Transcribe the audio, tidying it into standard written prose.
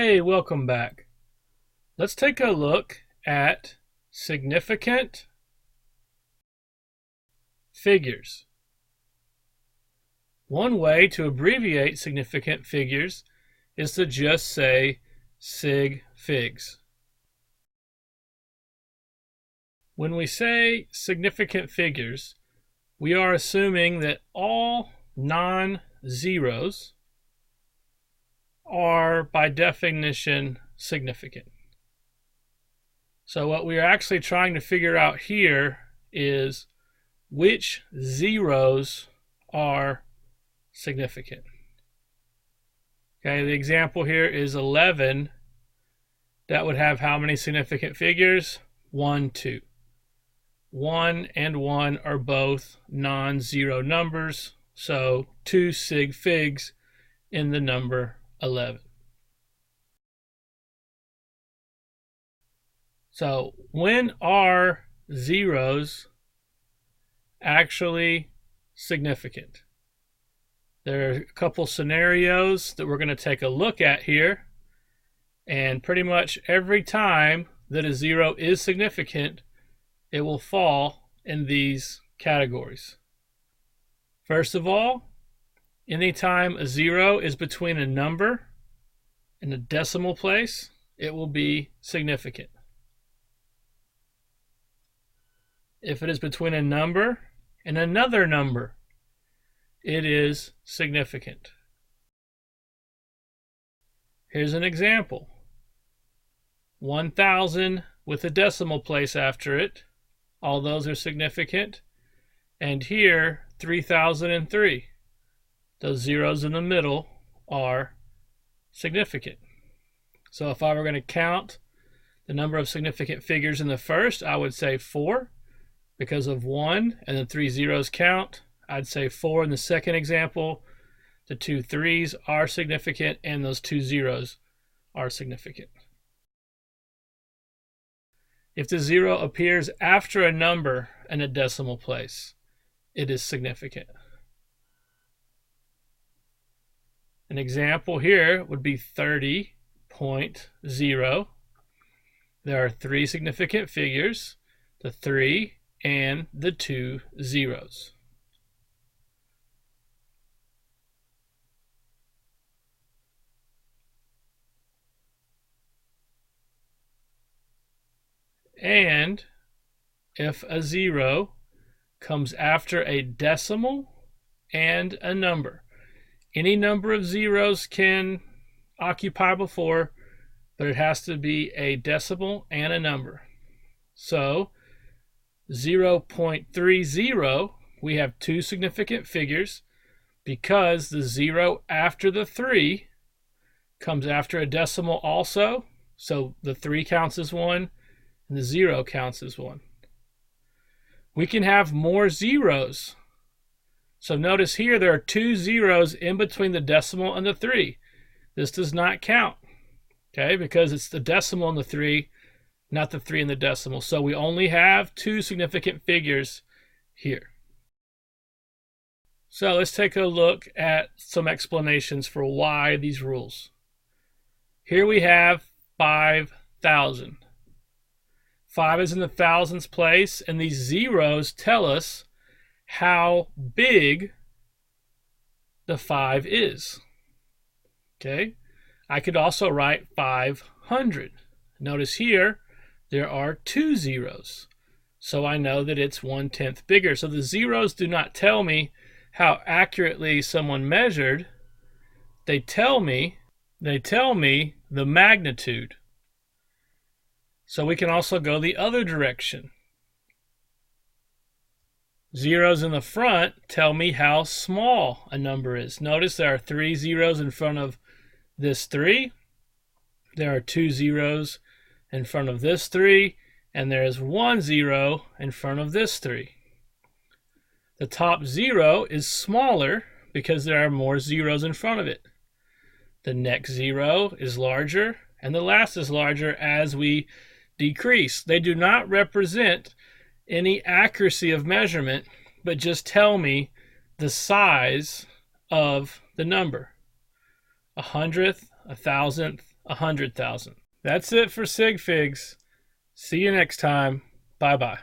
Hey, welcome back. Let's take a look at significant figures. One way to abbreviate significant figures is to just say sig figs. When we say significant figures, we are assuming that all non-zeros are by definition significant. So what we are actually trying to figure out here is which zeros are significant. Okay, the example here is 11. That would have how many significant figures? 1, 2. 1 and 1 are both non-zero numbers, so 2 sig figs in the number 11. So when are zeros actually significant? There are a couple scenarios that we're going to take a look at here, and pretty much every time that a zero is significant, it will fall in these categories. First of all, anytime a zero is between a number and a decimal place, it will be significant. If it is between a number and another number, it is significant. Here's an example. 1,000 with a decimal place after it. All those are significant. And here, 3,003. Those zeros in the middle are significant. So if I were going to count the number of significant figures in the first, I would say 4 because of 1 and the 3 zeros count. I'd say 4 in the second example. The 2 3s are significant and those 2 zeros are significant. If the 0 appears after a number in a decimal place, it is significant. An example here would be 30.0. There are 3 significant figures, the 3 and the 2 zeros. And if a 0 comes after a decimal and a number, any number of zeros can occupy before, but it has to be a decimal and a number. So 0.30, we have 2 significant figures because the 0 after the 3 comes after a decimal also, so the 3 counts as 1 and the 0 counts as 1. We can have more zeros. So notice here there are 2 zeros in between the decimal and the 3. This does not count, okay, because it's the decimal and the 3, not the 3 and the decimal. So we only have 2 significant figures here. So let's take a look at some explanations for why these rules. Here we have 5,000. 5 is in the thousands place, and these zeros tell us how big the 5 is. Okay, I could also write 500. Notice here there are 2 zeros, so I know that it's 1/10 bigger. So the zeros do not tell me how accurately someone measured. They tell me the magnitude. So we can also go the other direction. Zeros in the front tell me how small a number is. Notice there are 3 zeros in front of this 3. There are 2 zeros in front of this 3. And there is 1 0 in front of this 3. The top 0 is smaller because there are more zeros in front of it. The next 0 is larger, and the last is larger as we decrease. They do not represent any accuracy of measurement, but just tell me the size of the number. 100th, 1,000th, 100,000. That's it for sig figs. See you next time. Bye-bye.